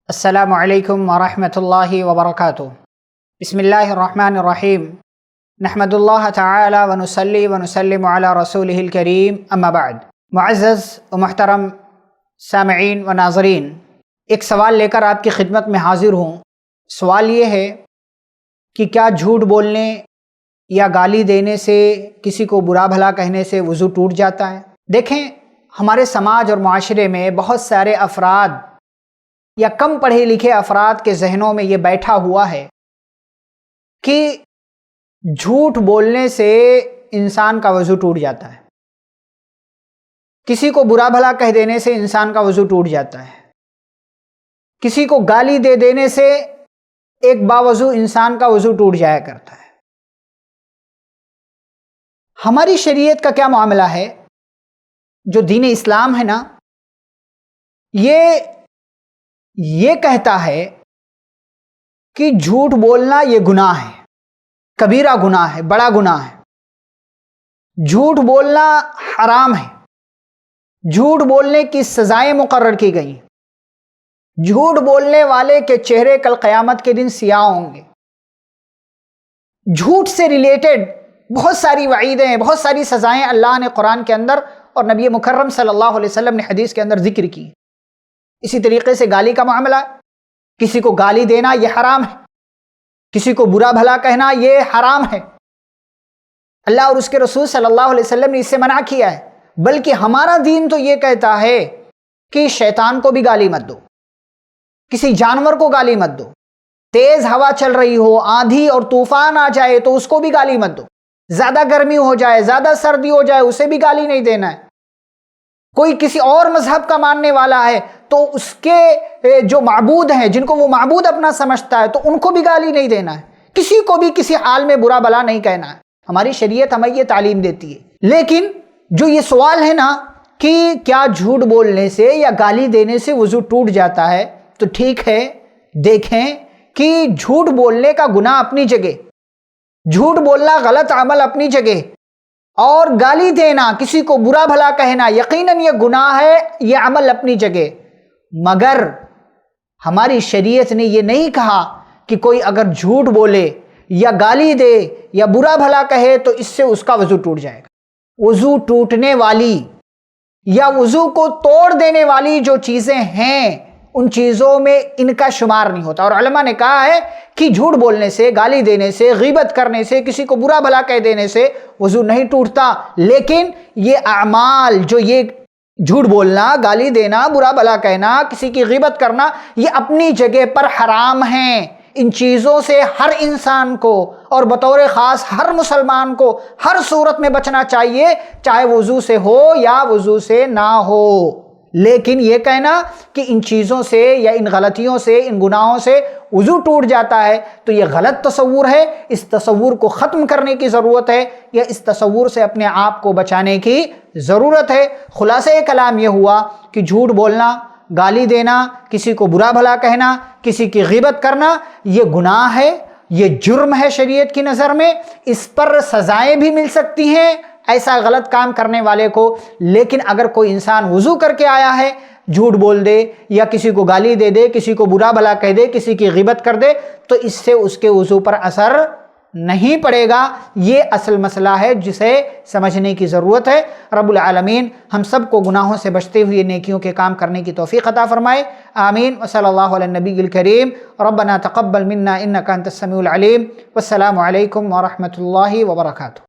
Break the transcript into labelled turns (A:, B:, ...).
A: السلام علیکم ورحمۃ اللہ وبرکاتہ۔ بسم اللہ الرحمن الرحیم۔ نحمد اللہ تعالی ونصلی ونسلم علی رسولہ الکریم، اما بعد۔ معزز و محترم سامعین و ناظرین، ایک سوال لے کر آپ کی خدمت میں حاضر ہوں۔ سوال یہ ہے کہ کیا جھوٹ بولنے یا گالی دینے سے، کسی کو برا بھلا کہنے سے وضو ٹوٹ جاتا ہے؟ دیکھیں، ہمارے سماج اور معاشرے میں بہت سارے افراد یا کم پڑھے لکھے افراد کے ذہنوں میں یہ بیٹھا ہوا ہے کہ جھوٹ بولنے سے انسان کا وضو ٹوٹ جاتا ہے، کسی کو برا بھلا کہہ دینے سے انسان کا وضو ٹوٹ جاتا ہے، کسی کو گالی دے دینے سے ایک باوضو انسان کا وضو ٹوٹ جایا کرتا ہے۔ ہماری شریعت کا کیا معاملہ ہے؟ جو دین اسلام ہے نا، یہ کہتا ہے کہ جھوٹ بولنا یہ گناہ ہے، کبیرہ گناہ ہے، بڑا گناہ ہے۔ جھوٹ بولنا حرام ہے، جھوٹ بولنے کی سزائیں مقرر کی گئی ہیں۔ جھوٹ بولنے والے کے چہرے کل قیامت کے دن سیاہ ہوں گے۔ جھوٹ سے ریلیٹڈ بہت ساری وعیدیں، بہت ساری سزائیں اللہ نے قرآن کے اندر اور نبی مکرم صلی اللہ علیہ وسلم نے حدیث کے اندر ذکر کی۔ اسی طریقے سے گالی کا معاملہ، کسی کو گالی دینا یہ حرام ہے، کسی کو برا بھلا کہنا یہ حرام ہے۔ اللہ اور اس کے رسول صلی اللہ علیہ وسلم نے اس سے منع کیا ہے، بلکہ ہمارا دین تو یہ کہتا ہے کہ شیطان کو بھی گالی مت دو، کسی جانور کو گالی مت دو، تیز ہوا چل رہی ہو، آندھی اور طوفان آ جائے تو اس کو بھی گالی مت دو، زیادہ گرمی ہو جائے، زیادہ سردی ہو جائے، اسے بھی گالی نہیں دینا ہے۔ کوئی کسی اور مذہب کا ماننے والا ہے تو اس کے جو معبود ہیں، جن کو وہ معبود اپنا سمجھتا ہے، تو ان کو بھی گالی نہیں دینا ہے، کسی کو بھی کسی حال میں برا بھلا نہیں کہنا ہے۔ ہماری شریعت ہمیں یہ تعلیم دیتی ہے۔ لیکن جو یہ سوال ہے نا کہ کیا جھوٹ بولنے سے یا گالی دینے سے وضو ٹوٹ جاتا ہے، تو ٹھیک ہے، دیکھیں کہ جھوٹ بولنے کا گناہ اپنی جگہ، جھوٹ بولنا غلط عمل اپنی جگہ، اور گالی دینا، کسی کو برا بھلا کہنا یقیناً یہ گناہ ہے، یہ عمل اپنی جگہ۔ مگر ہماری شریعت نے یہ نہیں کہا کہ کوئی اگر جھوٹ بولے یا گالی دے یا برا بھلا کہے تو اس سے اس کا وضو ٹوٹ جائے گا۔ وضو ٹوٹنے والی یا وضو کو توڑ دینے والی جو چیزیں ہیں، ان چیزوں میں ان کا شمار نہیں ہوتا۔ اور علماء نے کہا ہے کہ جھوٹ بولنے سے، گالی دینے سے، غیبت کرنے سے، کسی کو برا بھلا کہہ دینے سے وضو نہیں ٹوٹتا، لیکن یہ اعمال، جو یہ جھوٹ بولنا، گالی دینا، برا بھلا کہنا، کسی کی غیبت کرنا، یہ اپنی جگہ پر حرام ہیں۔ ان چیزوں سے ہر انسان کو اور بطور خاص ہر مسلمان کو ہر صورت میں بچنا چاہیے، چاہے وضو سے ہو یا وضو سے نہ ہو۔ لیکن یہ کہنا کہ ان چیزوں سے یا ان غلطیوں سے، ان گناہوں سے وضو ٹوٹ جاتا ہے، تو یہ غلط تصور ہے۔ اس تصور کو ختم کرنے کی ضرورت ہے، یا اس تصور سے اپنے آپ کو بچانے کی ضرورت ہے۔ خلاصہ کلام یہ ہوا کہ جھوٹ بولنا، گالی دینا، کسی کو برا بھلا کہنا، کسی کی غیبت کرنا یہ گناہ ہے، یہ جرم ہے شریعت کی نظر میں۔ اس پر سزائیں بھی مل سکتی ہیں ایسا غلط کام کرنے والے کو۔ لیکن اگر کوئی انسان وضو کر کے آیا ہے، جھوٹ بول دے یا کسی کو گالی دے دے، کسی کو برا بھلا کہہ دے، کسی کی غیبت کر دے، تو اس سے اس کے وضو پر اثر نہیں پڑے گا۔ یہ اصل مسئلہ ہے جسے سمجھنے کی ضرورت ہے۔ رب العالمین ہم سب کو گناہوں سے بچتے ہوئے نیکیوں کے کام کرنے کی توفیق عطا فرمائے، آمین۔ وصلی اللہ علی النبی الکریم۔ ربنا تقبل منا انک انت السمیع العلیم۔ والسلام علیکم ورحمۃ اللہ وبرکاتہ۔